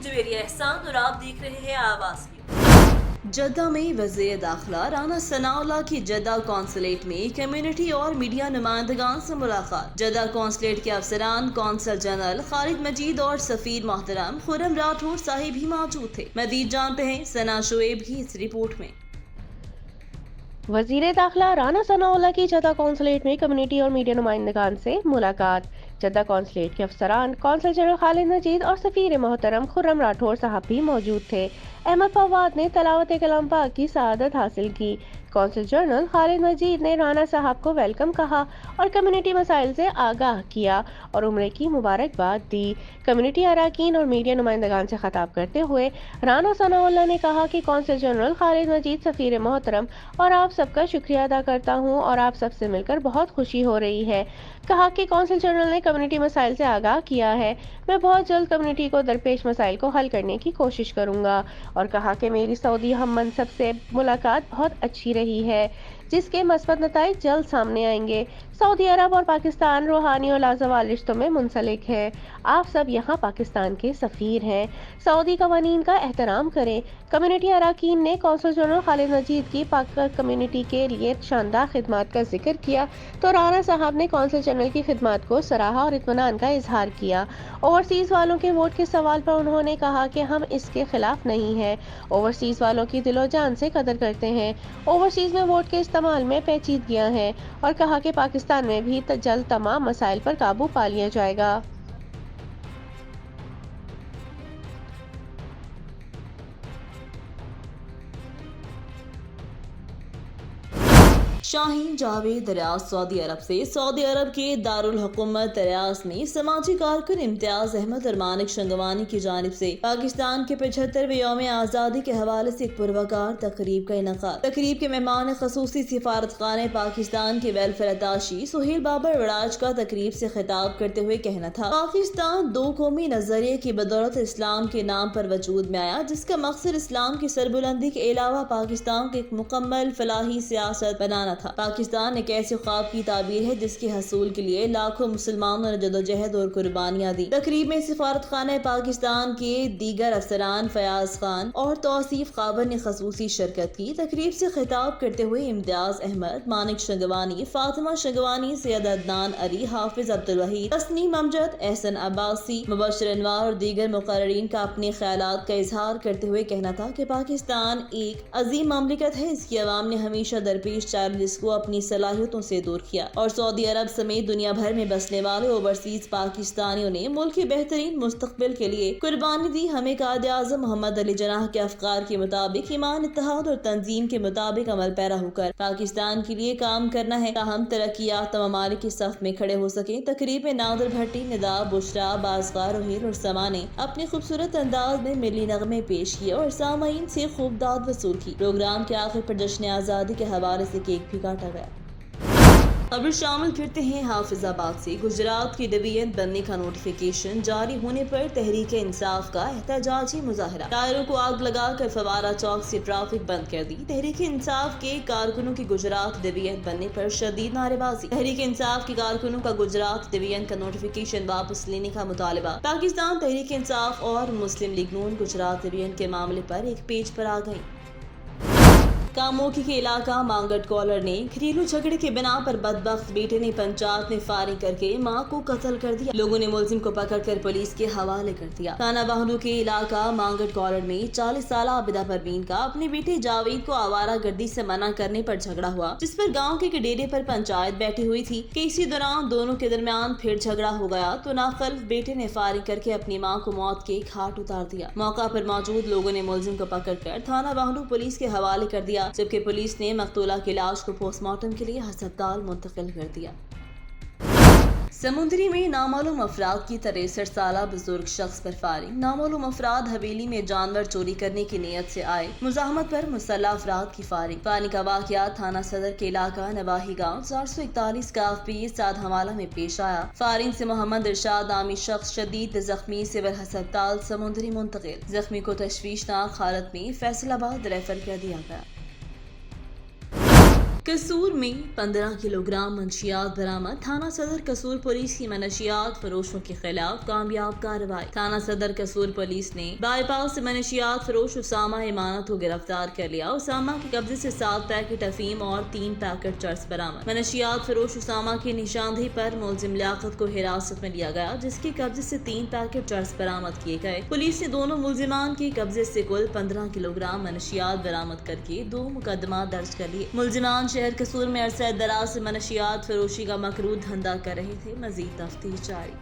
जवेरी एहसान और आप देख रहे हैं आवाज की। जद्दा में वज़ीर दाखिला राना सनाउल्लाह की जद्दा कौंसलेट में कम्युनिटी और मीडिया नुमाइंदगान से मुलाकात। जद्दा कौंसलेट के अफसरान, कौंसल जनरल खालिद मजीद और सफीर मोहतरम खुर्रम राठौर साहिब भी मौजूद थे। मजीद जानते हैं सना शुएब की इस रिपोर्ट में। वज़ीर दाखिला राना सनाउल्लाह की जद्दा कौंसलेट में कम्युनिटी और मीडिया नुमाइंदगान से मुलाकात। जद्दा कौंसलेट के अफसरान, कौंसल जनरल खालिद मजीद और सफीर मोहतरम खुर्रम राठौर साहब भी मौजूद थे। अहमद फवाद ने तलावत कलाम पाक की सआदत हासिल की। कौंसल जनरल खालिद मजीद ने राना साहब को वेलकम कहा और कम्युनिटी मसाइल से आगाह किया और उम्रे की मुबारकबाद दी। कम्युनिटी अरकान और मीडिया नुमाइंदगान से खिताब करते हुए राना सनाउल्लाह ने कहा कि कौंसल जनरल खालिद मजीद, सफीर मोहतरम और आप सबका शुक्रिया अदा करता हूँ और आप सबसे मिलकर बहुत खुशी हो रही है। कहा कि कौंसल जनरल ने कम्युनिटी मसाइल से आगाह किया है। मैं बहुत जल्द कम्युनिटी को दरपेश मसाइल को हल करने की कोशिश करूँगा और कहा कि मेरी सऊदी हम मनसब से मुलाकात बहुत अच्छी रही है, जिसके मस्बत नताइज जल्द सामने आएंगे। सऊदी अरब और पाकिस्तान रूहानी और लाजवाल रिश्तों में मुंसलिक है। आप सब यहाँ पाकिस्तान के सफ़ीर हैं। सऊदी कवानीन का एहतराम करें। कम्युनिटी अरकान ने कौंसल जनरल खालिद मजीद की पाक कम्युनिटी के लिए शानदार खिदमत का जिक्र किया तो राना साहब ने कौंसल जनरल की खिदमत को सराहा और इत्मीनान का इजहार किया। ओवरसीज़ वालों के वोट के सवाल पर उन्होंने कहा कि हम इसके खिलाफ नहीं हैं। ओवरसीज़ वालों की दिलो जान से कदर करते हैं। ओवरसीज़ में वोट के इस्तेमाल में पेचीदगियां हैं और कहा कि पाकिस्तान में भी जल्द तमाम मसाइल पर काबू पा लिया जाएगा। शाहीन जावेद रियाज सऊदी अरब से सऊदी अरब के दारुल हुकूमत रियाज में समाजी कारकुन इम्तियाज अहमद और मानिक शंगवानी की जानिब से पाकिस्तान के 75वें यौम आज़ादी के हवाले से एक पुरवकार तकरीब का इनकाद। तकरीब के मेहमान खसूसी सिफारत खाने पाकिस्तान के वेलफेयर अताशी सुहेल बाबर वड़ाज का तकरीब से खिताब करते हुए कहना था, पाकिस्तान दो कौमी नजरिए की बदौलत इस्लाम के नाम पर वजूद में आया, जिसका मकसद इस्लाम की सरबुलंदी के अलावा पाकिस्तान को एक मुकम्मल फलाही सियासत बनाना था। पाकिस्तान एक ऐसे ख्वाब की ताबीर है जिसके हसूल के लिए लाखों मुसलमानों ने जदोजहद और कुर्बानियां दी। तकरीब में सिफारत खाने पाकिस्तान के दीगर अफसरान फयाज खान और तौसीफ काबर ने खसूसी शिरकत की। तकरीब से खिताब करते हुए इम्तियाज अहमद, मानिक शंगवानी, फातिमा शंगवानी, सैयद अदनान अली, हाफिज अब्दुल वहीद, तस्नीम अमजद, एहसन अब्बासी, मुबशर अनवार और दीगर मुकर्ररीन का अपने ख्यालात का इजहार करते हुए कहना था कि पाकिस्तान एक अजीम ममलिकत है। इसकी अवाम ने हमेशा दरपेश चैलेंजेस को अपनी सलाहियतों से दूर किया और सऊदी अरब समेत दुनिया भर में बसने वाले ओवरसीज पाकिस्तानियों ने मुल्क के बेहतरीन मुस्तकबिल के लिए कुर्बानी दी। हमें कायदे आज़म मोहम्मद अली जनाह के अफकार के मुताबिक ईमान, इत्तेहाद और तंजीम के मुताबिक अमल पैरा होकर पाकिस्तान के लिए काम करना है, ताहम तरक्की याफ्ता ममालिक के सफ में खड़े हो सके। तकरीब में नादिर भट्टी, निदा, बुशरा, बाज़गा, रोहिल और समा ने अपने खूबसूरत अंदाज में मिली नगमे पेश किए और सामईन से खूब दाद वसूल की। प्रोग्राम के आखिर पर जश्न आज़ादी के हवाले से केक भी काटा गया। अब शामिल करते हैं हाफिजाबाद से। गुजरात की डिवीजन बनने का नोटिफिकेशन जारी होने पर तहरीक इंसाफ का एहतजाजी मुजाहरा। टायरों को आग लगाकर फवारा चौक से ट्रैफिक बंद कर दी। तहरीक इंसाफ के कारकुनों की गुजरात डिवीजन बनने पर शदीद नारेबाजी। तहरीक इंसाफ के कारकुनों का गुजरात डिवीजन का नोटिफिकेशन वापस लेने का मुतालबा। पाकिस्तान तहरीक इंसाफ और मुस्लिम लीग नून गुजरात डिवीजन के मामले पर एक पेज पर आ गई। कामोकी के इलाका मांगट कॉलर ने घरेलू झगड़े के बिना पर बदबख्त बेटे ने पंचायत में फायरिंग करके मां को कत्ल कर दिया। लोगों ने मुलजिम को पकड़कर पुलिस के हवाले कर दिया। थाना बाहलू के इलाका मांगट कॉलर में 40 साल आबिदा परवीन का अपने बेटे जावेद को आवारा गर्दी से मना करने पर झगड़ा हुआ, जिस पर गाँव के डेरे पर पंचायत बैठी हुई थी कि इसी दौरान दोनों के दरमियान फिर झगड़ा हो गया तो नाखल्फ बेटे ने फायरिंग करके अपनी मां को मौत के घाट उतार दिया। मौका पर मौजूद लोगों ने मुलजिम को पकड़कर थाना बाहलू पुलिस के हवाले कर दिया, जबकि पुलिस ने मकतूला की लाश को पोस्टमार्टम के लिए अस्पताल मुंतकिल कर दिया। समुद्री में नामालूम अफराद की 63 साला बुजुर्ग शख्स पर फायरिंग। नामालूम अफराद हवेली में जानवर चोरी करने की नीयत से आए, मुजाहमत पर मुसल्ला अफराद की फायरिंग। पानी का वाकया थाना सदर के इलाका नवाही गाँव 441 काफी साद हवाला में पेश आया। फायरिंग से मोहम्मद इरशाद नामी शख्स शदीद जख्मी सिविल अस्पताल समुद्री मुंतकिल। जख्मी को तशवीशनाक हालत में फैसलाबाद रेफर कर दिया गया। कसूर में 15 किलोग्राम मंशियात बरामद। थाना सदर कसूर पुलिस की मनशियात फरोशों के खिलाफ कामयाब कार्रवाई। थाना सदर कसूर पुलिस ने बाईपास से मनशियात फरोश उसामा इमानत को गिरफ्तार कर लिया। उसामा के कब्जे से 7 पैकेट अफीम और 3 पैकेट चरस बरामद। मनशियात फरोश उसामा की निशानदेही पर मुलजिम लियाकत को हिरासत में लिया गया, जिसके कब्जे से 3 पैकेट चरस बरामद किए गए। पुलिस ने दोनों मुलजिमान के कब्जे से कुल 15 किलोग्राम मनशियात बरामद करके 2 मुकदमा दर्ज कर लिए। मुलजिमान शहर कसूर में अरसा दराज से मनशियात फरोशी का मकरूर धंधा कर रहे थे। मजीद तफ्तीश जारी।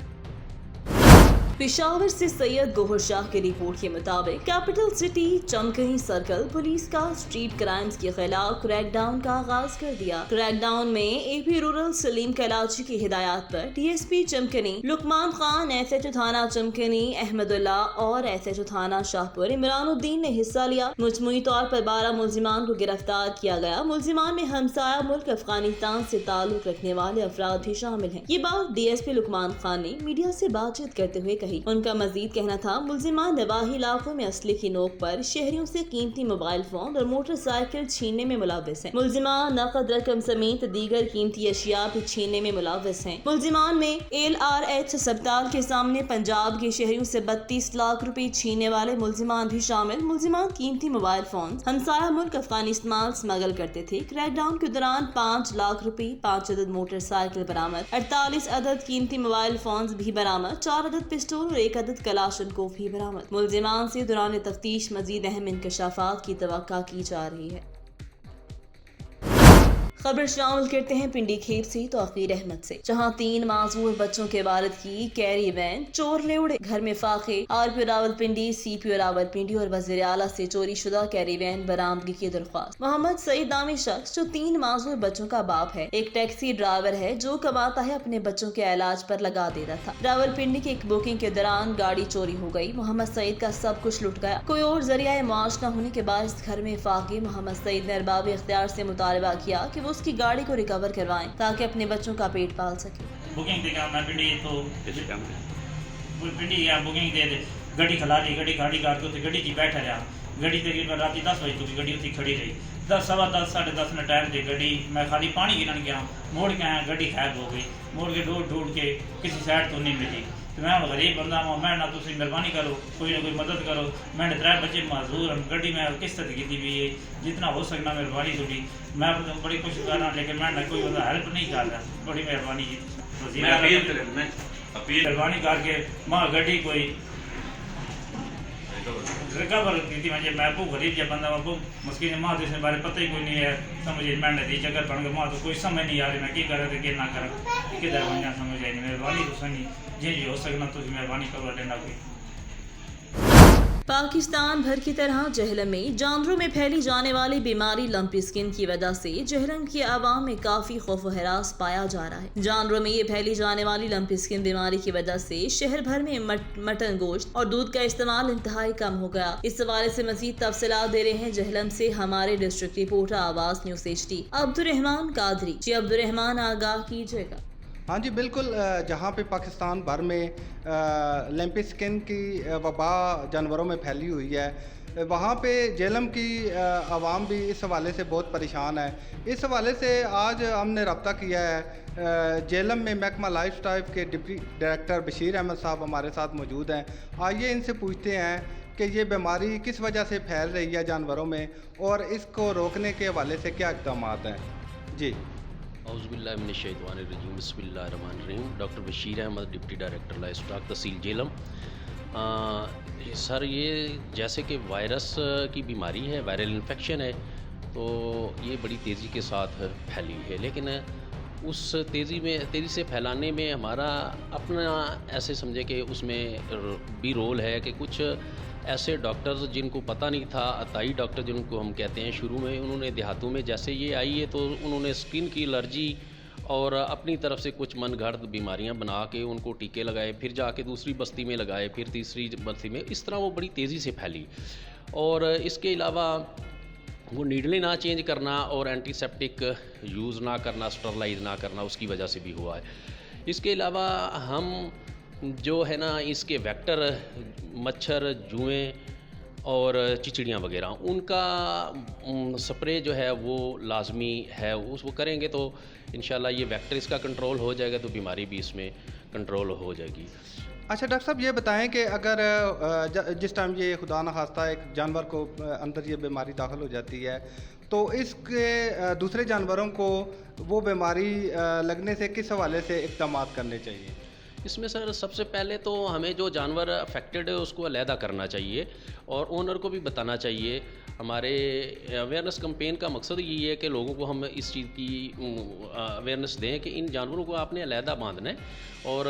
पेशावर से सैयद गोहर शाह की रिपोर्ट के मुताबिक कैपिटल सिटी चमकही सर्कल पुलिस का स्ट्रीट क्राइम्स के खिलाफ क्रैकडाउन का आगाज कर दिया। क्रैकडाउन में एपी रूरल सलीम कैलाची की हिदायत पर डीएसपी चमकनी लुकमान खान, एसएचओ थाना चमकनी अहमदुल्ला और एसएचओ थाना शाहपुर इमरानुद्दीन ने हिस्सा लिया। मजमूई तौर पर 12 मुलजिमान को गिरफ्तार किया गया। मुलजिमान में हमसाया मुल्क अफगानिस्तान से ताल्लुक रखने वाले अफराद भी शामिल हैं। ये बात डीएसपी लुकमान खान ने मीडिया से बातचीत करते हुए कही। उनका मजीद कहना था, मुलजिमान नवाही इलाकों में असली की नोक पर शहरियों से कीमती मोबाइल फोन और मोटरसाइकिल छीनने में मुलव्वस हैं। मुलजिमान नकद रकम समेत दीगर कीमती अशिया भी छीनने में मुलव्वस हैं। मुलजिमान में LRH अस्पताल के सामने पंजाब के शहरियों से 32 लाख रुपए छीनने वाले मुलजिमान भी शामिल। मुलजिमान कीमती मोबाइल फोन हमसाया मुल्क अफगानिस्तान स्मगल करते थे। क्रैकडाउन के दौरान 5 लाख रुपए, 5 अदद मोटरसाइकिल बरामद, 48 अदद कीमती मोबाइल फोन भी बरामद, 4 अदद पिस्टल और 1 अदद कलाशनकोव भी बरामद। मुलजिमान से दौरान तफ्तीश मजीद अहम इंकशाफात की तवक्का की जा रही है। खबर शामिल करते हैं पिंडी खेप से तौकीर अहमद से, जहां 3 मासूर बच्चों के वालिद की कैरी वैन चोर ले उड़े। घर में फाखे RPO रावलपिंडी, CPO रावलपिंडी और वज़ीर आला से चोरी शुदा कैरी वैन बरामदगी की दरख्वास्त। मोहम्मद सईद नामी शख्स जो 3 मासूर बच्चों का बाप है, एक टैक्सी ड्राइवर है जो कमाता है, अपने बच्चों के इलाज पर लगा देता था। रावलपिंडी की एक बुकिंग के दौरान गाड़ी चोरी हो गई। मोहम्मद सईद का सब कुछ लुट गया। कोई और जरिया मुआश न होने के बाद घर में फाके मोहम्मद सईद ने अरबाब इख्तियार से मुतालबा किया कि उसकी गाड़ी को रिकवर करवाएं ताकि अपने बच्चों का पेट पाल सके। बुकिंग देगा मैं पिंडी तो पिंडी गया बुकिंग दे गड्डी खला ली, गड्डी खाली करके उत्थे गड्डी च बैठा रहा। गड्डी तकरीबन रात 10 बजे तक गड्डी उत्थे खड़ी रही। 10, सवा 10, साढ़े 10 में टाइम दे गड्डी मैं खाली पानी गिरन गया, मोड़ के आया, गड्डी खैब हो गई। मोड़ के ढूंढ के किसी साइड तो नहीं मिली। तो मैं गरीब बंदा हूँ, मैं ना तुम मेहरबानी करो, कोई ना कोई मदद करो। मैंने 3 बच्चे माजूर हम, गड्डी में किस्त की भी है, जितना हो सकना मेहरबानी थोड़ी। मैं बड़ी कोशिश कर रहा, लेकिन मैं कोई बंदा हेल्प नहीं कर रहा। बड़ी मेहरबानी जी, मेहरबानी करके माँ गड्डी कोई रिकवर की थी। मुझे मैं बहुत गरीब जब बंदा मैं मुश्किल माँ तो इसके बारे पता ही कोई नहीं है। समझे मैंने दी चक्कर बन गया, माँ तो कोई समझ नहीं आ रही मैं क्या करा क्या ना करा, किधर बन जा समझ आई नहीं। मेहरबानी तो सही जी हो सकना तो मेहरबानी करो लेना कोई। पाकिस्तान भर की तरह जहलम में जानवरों में फैली जाने वाली बीमारी लंपी स्किन की वजह से जहलम की आवाम में काफी खौफ व हरास पाया जा रहा है। जानवरों में ये फैली जाने वाली लंपी स्किन बीमारी की वजह से शहर भर में मटन, गोश्त और दूध का इस्तेमाल इंतहाई कम हो गया। इस हवाले से मजीद तफसीलात दे रहे हैं जहलम से हमारे डिस्ट्रिक्ट रिपोर्टर आवाज न्यूज़ HD अब्दुर्रहमान कादरी। जी अब्दुर्रहमान, आगाह कीजिएगा। हाँ जी बिल्कुल, जहाँ पे पाकिस्तान भर में लैम्पी स्किन की वबा जानवरों में फैली हुई है, वहाँ पे जेलम की आवाम भी इस हवाले से बहुत परेशान है। इस हवाले से आज हमने रब्ता किया है। जेलम में महकमा लाइफ स्टाइल के डिप्टी डायरेक्टर बशीर अहमद साहब हमारे साथ मौजूद हैं। आइए इनसे पूछते हैं कि ये बीमारी किस वजह से फैल रही है जानवरों में और इसको रोकने के हवाले से क्या इक़दाम हैं। जी औज़ुबिल्लाहिमिनश्शैतानिर्रजीम, बिस्मिल्लाहिर्रहमानिर्रहीम। Doctor Bashir Ahmad, deputy director livestock tehsil Jhelum. Sir, ये जैसे कि वायरस की बीमारी है, वायरल इन्फेक्शन है, तो ये बड़ी तेज़ी के साथ फैली है। लेकिन उस तेज़ी से फैलाने में हमारा अपना ऐसे समझे कि उसमें भी रोल है कि कुछ ऐसे डॉक्टर्स जिनको पता नहीं था, अताई डॉक्टर जिनको हम कहते हैं, शुरू में उन्होंने देहातों में जैसे ये आई है तो उन्होंने स्किन की एलर्जी और अपनी तरफ से कुछ मनगढ़ंत बीमारियां बना के उनको टीके लगाए, फिर जाके दूसरी बस्ती में लगाए, फिर तीसरी बस्ती में, इस तरह वो बड़ी तेज़ी से फैली। और इसके अलावा वो नीडलें ना चेंज करना और एंटीसेप्टिक यूज़ ना करना, स्टरलाइज ना करना, उसकी वजह से भी हुआ है। इसके अलावा हम जो है ना इसके वेक्टर मच्छर, जुएँ اور چچڑیاں وغیرہ، ان کا سپرے جو ہے وہ لازمی ہے، وہ کریں گے تو انشاءاللہ یہ ویکٹر اس کا کنٹرول ہو جائے گا، تو بیماری بھی اس میں کنٹرول ہو جائے گی۔ اچھا ڈاکٹر صاحب یہ بتائیں کہ اگر جس ٹائم یہ خدا نخواستہ ایک جانور کو اندر یہ بیماری داخل ہو جاتی ہے تو اس کے دوسرے جانوروں کو وہ بیماری لگنے سے کس حوالے سے اقدامات کرنے چاہیے؟ اس میں سر سب سے پہلے تو ہمیں جو جانور افیکٹڈ ہے اس کو علیحدہ کرنا چاہیے اور اونر کو بھی بتانا چاہیے۔ ہمارے اویئرنیس کمپین کا مقصد یہی ہے کہ لوگوں کو ہم اس چیز کی اویئرنیس دیں کہ ان جانوروں کو آپ نے علیحدہ باندھنا ہے، اور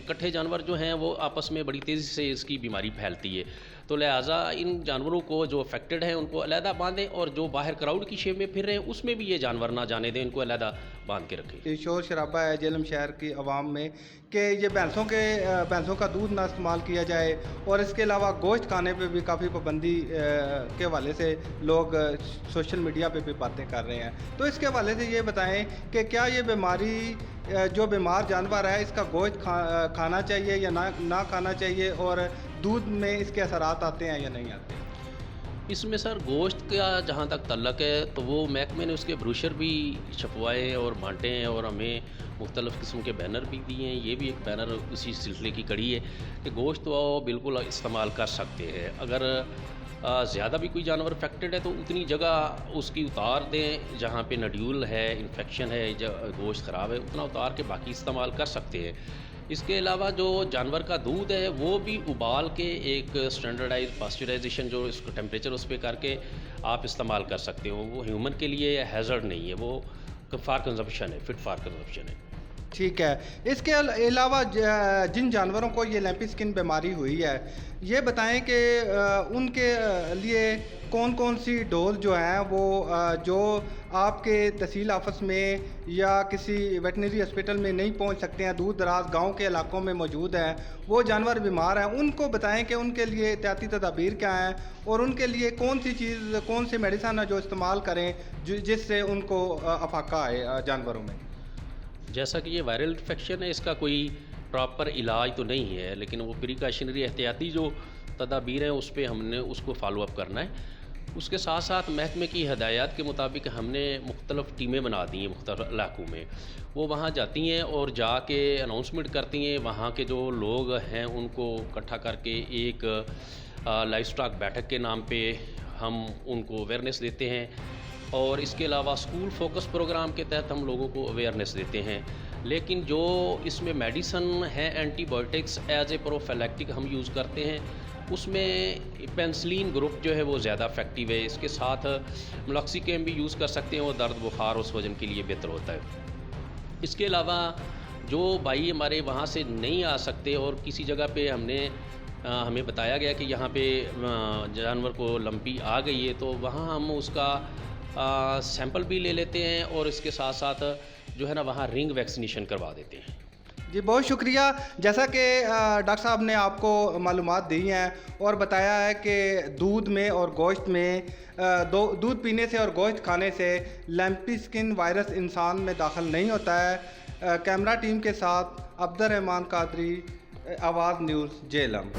کٹھے جانور جو ہیں وہ آپس میں بڑی تیزی سے اس کی بیماری پھیلتی ہے، تو لہٰذا ان جانوروں کو جو افیکٹڈ ہیں ان کو علیحدہ باندھیں، اور جو باہر کراؤڈ کی شیپ میں پھر رہے ہیں اس میں بھی یہ جانور نہ جانے دیں، ان کو علیحدہ باندھ کے رکھیں۔ یہ شور شرابہ ہے جہلم شہر کی عوام میں کہ یہ بھینسوں کا دودھ نہ استعمال کیا جائے، اور اس کے علاوہ گوشت کھانے پہ بھی کافی پابندی کے حوالے سے لوگ سوشل میڈیا پہ بھی باتیں کر رہے ہیں، تو اس کے حوالے سے یہ بتائیں کہ کیا یہ بیماری جو بیمار جانور ہے اس کا گوشت کھانا چاہیے یا نہ کھانا چاہیے، اور دودھ میں اس کے اثرات آتے ہیں یا نہیں آتے؟ اس میں سر گوشت کا جہاں تک تعلق ہے تو وہ محکمے نے اس کے بروشر بھی چھپوائے ہیں اور بانٹے ہیں، اور ہمیں مختلف قسم کے بینر بھی دیے ہیں۔ یہ بھی ایک بینر اسی سلسلے کی کڑی ہے کہ گوشت تو بالکل استعمال کر سکتے ہیں، اگر زیادہ بھی کوئی جانور افیکٹڈ ہے تو اتنی جگہ اس کی اتار دیں جہاں پہ نڈیول ہے، انفیکشن ہے، گوشت خراب ہے، اتنا اتار کے باقی استعمال کر سکتے ہیں۔ اس کے علاوہ جو جانور کا دودھ ہے وہ بھی ابال کے ایک اسٹینڈرڈائز پاسچرائزیشن جو اس کو ٹیمپریچر اس پہ کر کے آپ استعمال کر سکتے ہو، وہ ہیومن کے لیے ہیزرڈ نہیں ہے، وہ فار کنزمپشن ہے، فٹ فار کنزمپشن ہے۔ ٹھیک ہے، اس کے علاوہ جن جانوروں کو یہ لیمپی سکن بیماری ہوئی ہے یہ بتائیں کہ ان کے لیے کون کون سی ڈوز جو ہیں وہ جو آپ کے تحصیل آفس میں یا کسی ویٹنری ہاسپٹل میں نہیں پہنچ سکتے ہیں، دور دراز گاؤں کے علاقوں میں موجود ہیں، وہ جانور بیمار ہیں، ان کو بتائیں کہ ان کے لیے احتیاطی تدابیر کیا ہیں، اور ان کے لیے کون سی میڈیسن ہے جو استعمال کریں جس سے ان کو افاقہ آئے جانوروں میں؟ جیسا کہ یہ وائرل انفیکشن ہے، اس کا کوئی پراپر علاج تو نہیں ہے، لیکن وہ پریکاشنری احتیاطی جو تدابیر ہیں اس پہ ہم نے اس کو فالو اپ کرنا ہے۔ اس کے ساتھ ساتھ محکمے کی ہدایات کے مطابق ہم نے مختلف ٹیمیں بنا دی ہیں مختلف علاقوں میں، وہ وہاں جاتی ہیں اور جا کے اناؤنسمنٹ کرتی ہیں، وہاں کے جو لوگ ہیں ان کو اکٹھا کر کے ایک لائف سٹاک بیٹھک کے نام پہ ہم ان کو اویئرنیس دیتے ہیں، اور اس کے علاوہ اسکول فوکس پروگرام کے تحت ہم لوگوں کو اویئرنیس دیتے ہیں۔ لیکن جو اس میں میڈیسن ہے اینٹی بایوٹکس ایز اے پروفیلیکٹک ہم یوز کرتے ہیں، اس میں پینسلین گروپ جو ہے وہ زیادہ افیکٹیو ہے، اس کے ساتھ ملاکسیکیم بھی یوز کر سکتے ہیں، وہ درد بخار اس وجن کے لیے بہتر ہوتا ہے۔ اس کے علاوہ جو بھائی ہمارے وہاں سے نہیں آ سکتے اور کسی جگہ پہ ہمیں بتایا گیا کہ یہاں پہ جانور کو لمپی آ گئی ہے، تو وہاں ہم اس کا سیمپل بھی لے لیتے ہیں، اور اس کے ساتھ ساتھ جو ہے نا وہاں رنگ ویکسینیشن کروا دیتے ہیں۔ جی بہت شکریہ، جیسا کہ ڈاکٹر صاحب نے آپ کو معلومات دی ہیں اور بتایا ہے کہ دودھ میں اور گوشت میں دودھ پینے سے اور گوشت کھانے سے لیمپی سکن وائرس انسان میں داخل نہیں ہوتا ہے۔ کیمرہ ٹیم کے ساتھ عبدالرحمان قادری، آواز نیوز، جہلم۔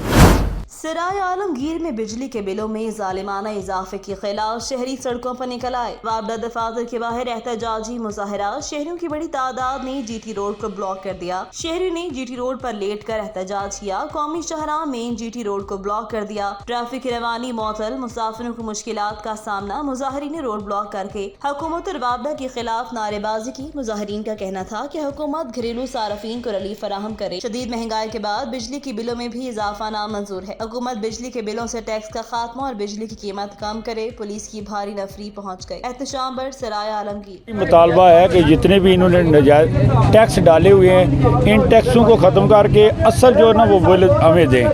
سرائے عالمگیر میں بجلی کے بلوں میں ظالمانہ اضافے کے خلاف شہری سڑکوں پر نکل آئے۔ وابڈہ دفاتر کے باہر احتجاجی مظاہرات، شہریوں کی بڑی تعداد نے جی ٹی روڈ کو بلاک کر دیا۔ شہریوں نے جی ٹی روڈ پر لیٹ کر احتجاج کیا۔ قومی شاہراہ مین جی ٹی روڈ کو بلاک کر دیا۔ ٹریفک کی روانی معطل، مسافروں کو مشکلات کا سامنا۔ مظاہرین نے روڈ بلاک کر کے حکومت اور وابڈہ کے خلاف نعرے بازی کی۔ مظاہرین کا کہنا تھا کہ حکومت گھریلو صارفین کو ریلیف فراہم کرے۔ شدید مہنگائی کے بعد بجلی کے بلوں میں بھی اضافہ نامنظور ہے۔ حکومت بجلی کے بلوں سے ٹیکس کا خاتمہ اور بجلی کی قیمت کم کرے۔ پولیس کی بھاری نفری پہنچ گئی۔ احتشام بٹ، سرائے عالمگیر۔ مطالبہ ہے کہ جتنے بھی انہوں نے ناجائز ٹیکس ڈالے ہوئے ہیں ان ٹیکسوں کو ختم کر کے اصل جو ہے نا وہ بل ہمیں دیں،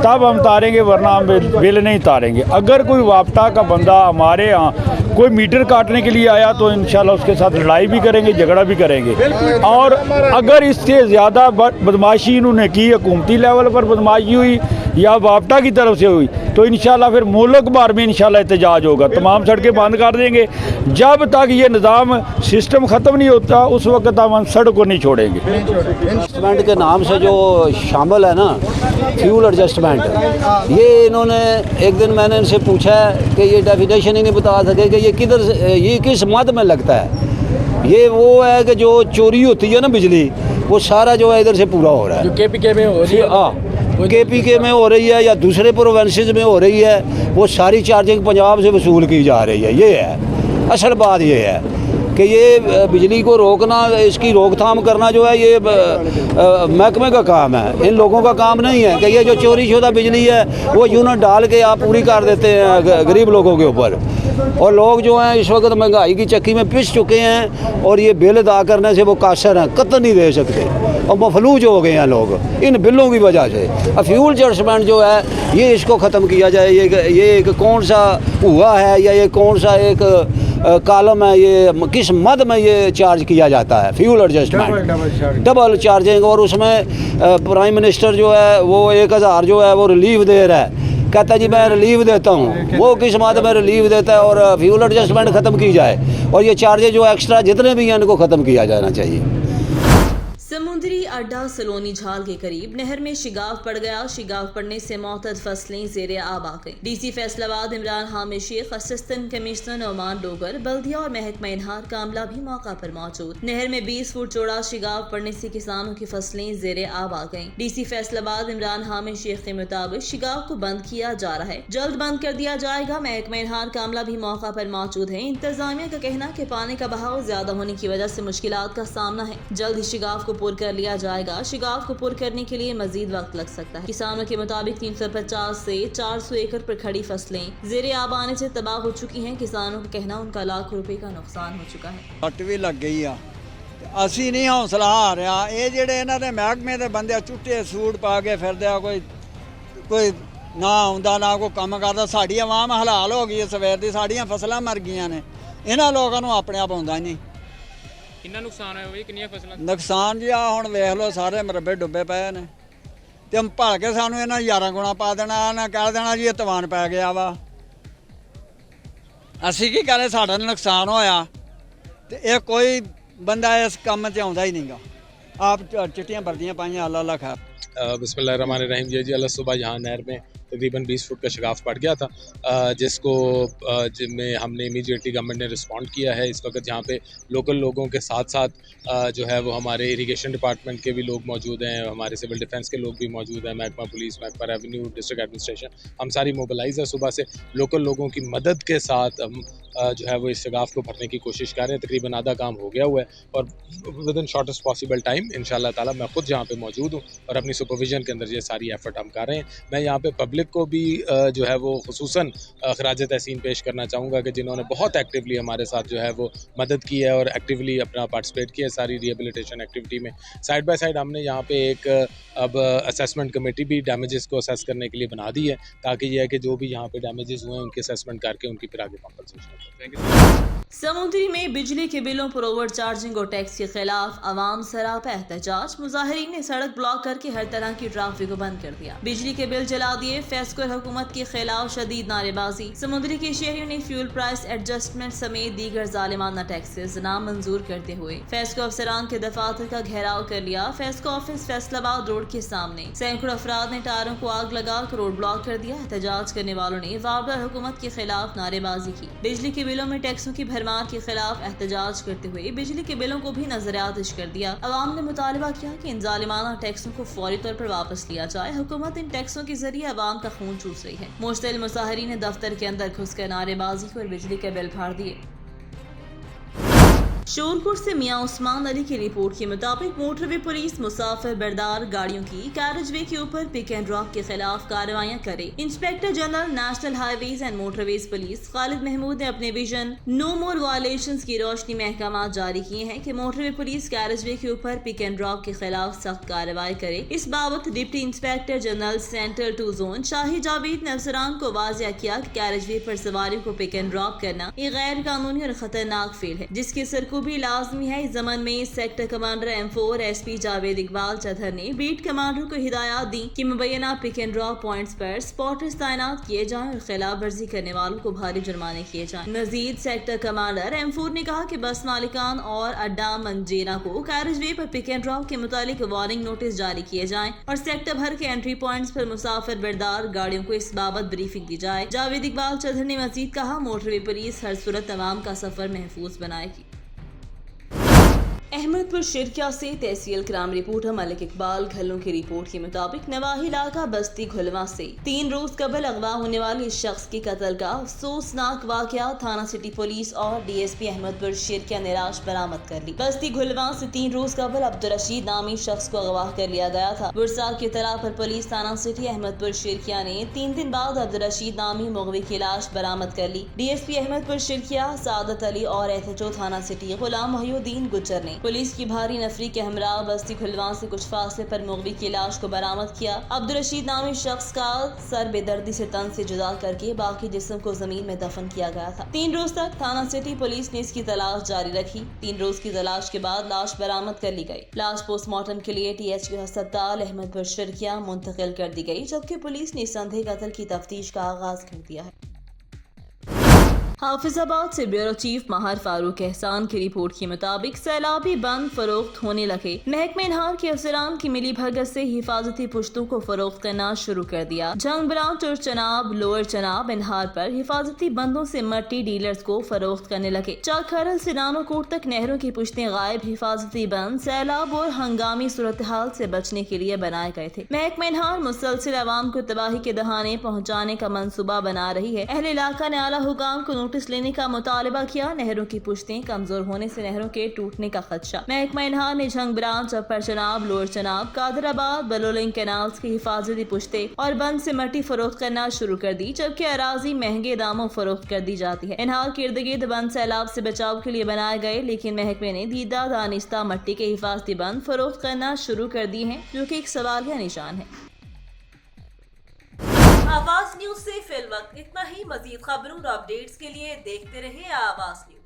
تب ہم تاریں گے، ورنہ ہم بل نہیں تاریں گے۔ اگر کوئی وابطہ کا بندہ ہمارے ہاں کوئی میٹر کاٹنے کے لیے آیا تو انشاءاللہ اس کے ساتھ لڑائی بھی کریں گے، جھگڑا بھی کریں گے، اور اگر اس سے زیادہ بدماشی انہوں نے کی، حکومتی لیول پر بدماشی ہوئی या वापटा की तरफ से हुई तो इंशाल्लाह फिर मुल्क भर में इंशाल्लाह एहतजाज होगा। तमाम सड़कें बंद कर देंगे। जब तक ये निज़ाम सिस्टम ख़त्म नहीं होता उस वक्त हम सड़क को नहीं छोड़ेंगे। एडजस्टमेंट के नाम से जो शामिल है ना, फ्यूल एडजस्टमेंट, ये इन्होंने एक दिन मैंने इनसे पूछा कि ये डेफिनेशन ही नहीं बता सके कि ये किधर से, ये किस मद में लगता है। ये वो है कि जो चोरी होती है ना बिजली, वो सारा जो है इधर से पूरा हो रहा है, जो KPK में हो रही है। हाँ, KPK में हो रही है या दूसरे प्रोविंसेस में हो रही है, वो सारी चार्जिंग पंजाब से वसूल की जा रही है। ये है असल बात, ये है कि ये बिजली को रोकना, इसकी रोकथाम करना जो है ये महकमे का काम है, इन लोगों का काम नहीं है कि ये जो चोरी शुदा बिजली है वो यूनिट डाल के आप पूरी कर देते हैं गरीब लोगों के ऊपर। और लोग जो हैं इस वक्त महंगाई की चक्की में पिस चुके हैं और ये बिल अदा करने से वो कासर हैं, कतई नहीं दे सकते और मफलूज हो गए हैं लोग इन बिलों की वजह से। अब फ्यूल एडजस्टमेंट जो है ये इसको ख़त्म किया जाए। ये एक कौन सा हुआ है या ये कौन सा एक कॉलम है, ये किस मद में ये चार्ज किया जाता है फ्यूल एडजस्टमेंट, डबल चार्जिंग। और उसमें प्राइम मिनिस्टर जो है वो 1000 जो है वो रिलीफ दे रहा है, कहता है जी मैं रिलीफ देता हूँ। वो किस मद में रिलीफ देता है? और फ्यूल एडजस्टमेंट ख़त्म की जाए और ये चार्जेज जो एक्स्ट्रा जितने भी हैं इनको ख़त्म किया जाना चाहिए। समुद्री अड्डा सलोनी झाल के करीब नहर में शिगाव पड़ गया। शिगाव पड़ने से मौतद फसलें ज़ेरे आब आ गईं। DC Faisalabad Imran Hamid Sheikh, assistant commissioner Nauman Dogar, बल्दिया और महकमा इनहार कामला भी मौका पर मौजूद। नहर में 20 फुट चौड़ा शिगाव पड़ने से किसानों की फसलें ज़ेरे आब आ गईं। DC फैसलाबाद इमरान हामिद शेख के मुताबिक शिगाव को बंद किया जा रहा है, जल्द बंद कर दिया जाएगा। महकमा इनहार कामला भी मौका पर मौजूद है। इंतजामिया का कहना कि पानी का बहाव ज्यादा होने की वजह से मुश्किलात का सामना है, जल्द ही शिगाव को पुर कर लिया जाएगा। शिगाव को पुर करने के लिए मजीद वक्त लग सकता है। किसानों के मुताबिक 350 से 400 एकड़ पर खड़ी फसलें ज़ेरे आब आने से तबाह हो चुकी हैं। किसानों का कहना उनका लाखों रुपए का नुकसान हो चुका है। हट भी लग गई आ, ਅਸੀਂ नहीं हौसला आ रहा। ये ਜਿਹੜੇ ਇਹਨਾਂ ਦੇ ਮਹਿਕਮੇ ਦੇ ਬੰਦੇ ਚੁੱਟੇ ਸੂਟ ਪਾ ਕੇ ਫਿਰਦੇ ਆ, ਕੋਈ ਨਾ ਆਉਂਦਾ ਨਾ ਕੋਈ ਕੰਮ ਕਰਦਾ। ਸਾਡੀ ਆਵਾਮ ਹਲਾਲ ਹੋ ਗਈ ਸਵੇਰ ਦੀ, ਸਾਡੀਆਂ ਫਸਲਾਂ ਮਰ ਗਈਆਂ ਨੇ। ਇਹਨਾਂ ਲੋਕਾਂ ਨੂੰ ਆਪਣੇ ਆਪ ਆਉਂਦਾ ਹੀ ਨਹੀਂ। ਕਿੰਨਾ ਨੁਕਸਾਨ ਹੋਇਆ ਬਈ, ਕਿੰਨੀਆਂ ਫਸਲਾਂ? ਨੁਕਸਾਨ ਜੀ ਆ ਹੁਣ ਵੇਖ ਲਓ, ਸਾਰੇ ਮਰੱਬੇ ਡੁੱਬੇ ਪਏ ਨੇ ਤੇ ਭਲ ਕੇ ਸਾਨੂੰ ਇਹਨਾਂ 11 ਗੁਣਾ ਪਾ ਦੇਣਾ, ਇਹਨਾਂ ਕਹਿ ਦੇਣਾ ਜੀ ਇਹ ਤੂਫਾਨ ਪੈ ਗਿਆ ਵਾ। ਅਸੀਂ ਕੀ ਕਰੇ, ਸਾਡਾ ਨੁਕਸਾਨ ਹੋਇਆ ਤੇ ਇਹ ਕੋਈ ਬੰਦਾ ਇਸ ਕੰਮ 'ਚ ਆਉਂਦਾ ਹੀ ਨਹੀਂਗਾ। ਆਪ चिट्टियाँ वर्दियाँ पाई हैं, अल्लाह खैर। बिस्मिल्लाहिर्रहमानिर्रहीम जी। अल्लाह सुबह यहाँ नहर में तकरीबन 20 फुट का शिगाफ पड़ गया था, जिसको में हमने इमीडिएटली गवर्नमेंट ने रिस्पॉन्ड किया है। इस वक्त यहाँ पे लोकल लोगों के साथ साथ जो है वो हमारे इरिगेशन डिपार्टमेंट के भी लोग मौजूद हैं, हमारे सिविल डिफेंस के लोग भी मौजूद हैं, महकमा पुलिस, महकमा रेवेन्यू, डिस्ट्रिक्ट एडमिनिस्ट्रेशन, हम सारी मोबिलाइज है। सुबह से लोकल लोगों की मदद के साथ हम जो है वो इस शिगाफ को भरने की कोशिश कर रहे हैं। तकरीबन आधा काम हो गया हुआ है और with in shortest possible time इंशाल्लाह ताला मैं खुद यहाँ पे मौजूद हूँ और अपनी सुपरविजन के अंदर ये सारी एफर्ट हम कर रहे हैं। मैं यहाँ पे पब्लिक को भी जो है वो खुसूसन खराज तहसीन पेश करना चाहूँगा कि जिन्होंने बहुत एक्टिवली हमारे साथ जो है वो मदद की है और एक्टिवली अपना पार्टिसिपेट किया है सारी रिहेबिलिटेशन एक्टिविटी में। साइड बाय साइड हमने यहाँ पे एक अब असेसमेंट कमेटी भी डैमेजेस को असेस करने के लिए बना दी है, ताकि यह है कि जो भी यहाँ पे डैमेजेस हुए हैं उनकी असेसमेंट करके उनकी फिर आगे कॉम्पनसेशन। समुद्री में बिजली के बिलों पर ओवर चार्जिंग और टैक्स के खिलाफ अवाम सरापा एहतजाज। मुजाहिरीन ने सड़क ब्लॉक करके हर तरह की ट्रैफिक को बंद कर दिया, बिजली के बिल जला दिए। फैसको हुकूमत के खिलाफ शदीद नारेबाजी। समुद्री के शहरियों ने फ्यूल प्राइस एडजस्टमेंट समेत दीगर जालिमाना टैक्सेस नामंजूर करते हुए फैसको अफसरान के दफातर का घेराव कर लिया। फैसको ऑफिस फैसलाबाद रोड के सामने सैकड़ों अफराद ने टायरों को आग लगाकर रोड ब्लॉक कर दिया। एहतजाज करने वालों ने वाबला हुकूमत के खिलाफ नारेबाजी की। बिजली के बिलों में टैक्सों की भरमार के खिलाफ एहतजाज करते हुए बिजली के बिलों को भी नजर आतिश कर दिया। अवाम ने मुतालबा किया कि इन जालिमाना टैक्सों को फौरी तौर पर वापस लिया जाए। हुकूमत इन टैक्सों के जरिए अवाम का खून चूस रही है। मुश्तिल मुसाहिरीन ने दफ्तर के अंदर घुसकर नारेबाजी की और बिजली के बिल फाड़ दिए। शोरपुर से मियां उस्मान अली की रिपोर्ट के मुताबिक मोटरवे पुलिस मुसाफिर बरदार गाड़ियों की कैरेजवे के ऊपर पिक एंड ड्रॉप के खिलाफ कार्रवाइयां करे। Inspector general national highways and motorways police Khalid Mahmood ने अपने विजन नो मोर वायलेशंस की रोशनी में अहकाम जारी किए हैं कि मोटरवे पुलिस कैरेजवे के ऊपर पिक एंड ड्रॉप के खिलाफ सख्त कार्रवाई करे। इस बाबत deputy inspector general central 2 zone Shahi Javed ने अफसरान को वाजिया किया कि कैरेजवे पर सवारियों को पिक एंड ड्रॉप करना एक गैर कानूनी और खतरनाक फेल है, जिसके सरकू मनसूबी लाजमी है। इस जमन में sector commander M4 SP Javed Iqbal Chaudhar ने बीट कमांडर को हिदायत दी कि मुबैना पिक एंड ड्रॉप पॉइंट्स पर स्पॉटर्स तैनात किए जाएं और खिलाफ वर्जी करने वालों को भारी जुर्माने किए जाएं। मजीद सेक्टर कमांडर M4 ने कहा कि बस मालिकान और अड्डा मंजीरा को कैरेजवे पर पिक एंड ड्रॉप के मुतालिक वार्निंग नोटिस जारी किए जाएं और सेक्टर भर के एंट्री पॉइंट्स पर मुसाफिर बरदार गाड़ियों को इस बाबत ब्रीफिंग दी जाए। जावेद इकबाल चौधरी ने मजीद कहा, मोटरवे पुलिस हर सूरत तमाम का सफर महफूज बनाएगी। अहमदपुर शिरकिया से तहसील क्राइम रिपोर्टर मलिक इकबाल घल्लों की रिपोर्ट के मुताबिक नवाही इलाका बस्ती घुलवा से 3 रोज कबल अगवा होने वाले इस शख्स के कत्ल का अफसोसनाक वाकया थाना सिटी पुलिस और DSP अहमदपुर शिरकिया ने लाश बरामद कर ली। बस्ती घुलवा से 3 रोज कबल अब्दुल रशीद नामी शख्स को अगवा कर लिया गया था। बुरसा की इतला पर पुलिस थाना सिटी अहमदपुर शिरकिया ने 3 दिन बाद अब्दुल रशीद नामी मुगवी की लाश बरामद कर ली। DSP अहमदपुर शिरकिया सादत अली और SHO थाना सिटी गुलाम मोहिउद्दीन गुज्जर ने पुलिस की भारी नफरी के हमरा बस्ती खुलवा से कुछ फासले पर मुगवी की लाश को बरामद किया। अब्दुल रशीद नामी शख्स का सर बेदर्दी से तन से जुदा करके बाकी जिस्म को जमीन में दफन किया गया था। 3 रोज तक थाना सिटी पुलिस ने इसकी तलाश जारी रखी। 3 रोज की तलाश के बाद लाश बरामद कर ली गई। लाश पोस्टमार्टम के लिए THQ अस्पताल अहमदपुर शिरकिया मुंतकिल कर दी गई, जबकि पुलिस ने संदेह कत्ल की तफ्तीश का आगाज कर दिया है। हाफिजाबाद से ब्यूरो चीफ माहर फारूक एहसान की रिपोर्ट के मुताबिक सैलाबी बंद फरोख्त होने लगे। महकमे इनहार के अफसरान की मिली भगत से हिफाजती पुश्तों को फरोख्त करना शुरू कर दिया। जंग ब्रांच और चनाब लोअर चनाब इनहार पर हिफाजती बंदों से मट्टी डीलर्स को फरोख्त करने लगे। चाखरल से नानोकोट तक नहरों की पुश्तें गायब। हिफाजती बंद सैलाब और हंगामी सूरत हाल से बचने के लिए बनाए गए थे। महकमे इनहार मुसलसिल अवाम को तबाही के दहाने पहुँचाने का मंसूबा बना रही है। अहले इलाका ने आला हुकाम को नोटिस लेने का मुतालबा किया। नहरों की पुश्तें कमजोर होने से नहरों के टूटने का खदशा। महकमा इनहार ने झंग ब्रांच, अपर चनाब, लोअर चनाब, कादराबाद, बलोलिंग कैनाल्स की हिफाजती पुश्तें और बंद से मट्टी फरोख्त करना शुरू कर दी, जबकि अराजी महंगे दामों फरोख्त कर दी जाती है। इनहार के इर्द गिर्द बंद सैलाब से बचाव के लिए बनाए गए, लेकिन महकमे ने दीदा दानिस्ता मट्टी के हिफाजती बंद फरोख्त करना शुरू कर दिए हैं, जो कि एक सवालिया निशान है। आवाज न्यूज से फिलवक्त इतना ही। मजीद खबरों और अपडेट्स के लिए देखते रहिए आवाज न्यूज।